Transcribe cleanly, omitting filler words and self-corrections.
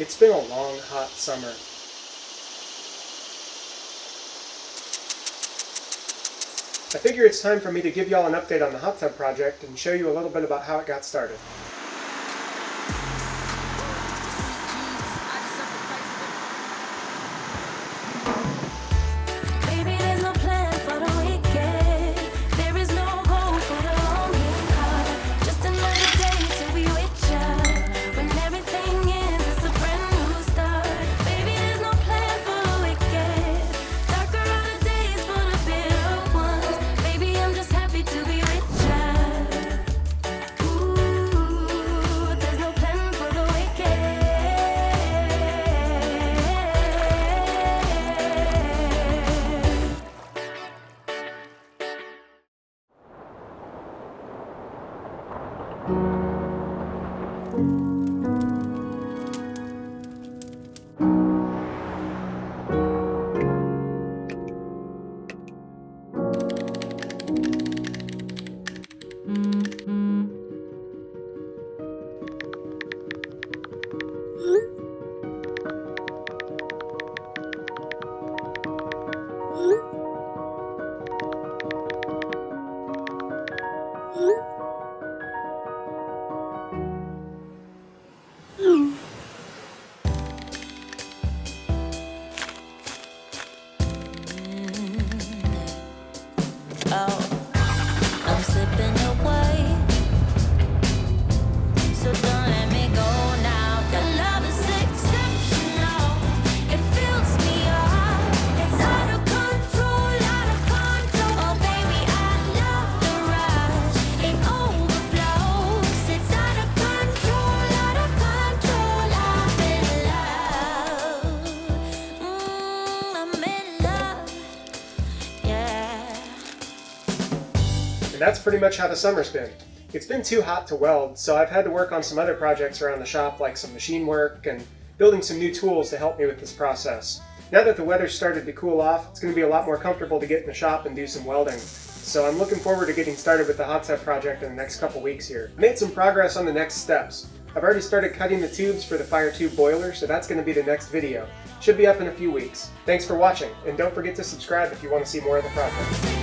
It's been a long, hot summer. I figure it's time for me to give y'all an update on the hot tub project and show you a little bit about how it got started. And that's pretty much how the summer's been. It's been too hot to weld, so I've had to work on some other projects around the shop, like some machine work and building some new tools to help me with this process. Now that the weather's started to cool off, it's going to be a lot more comfortable to get in the shop and do some welding. So I'm looking forward to getting started with the hot tub project in the next couple weeks here. I made some progress on the next steps. I've already started cutting the tubes for the fire tube boiler, so that's going to be the next video. Should be up in a few weeks. Thanks for watching, and don't forget to subscribe if you want to see more of the project.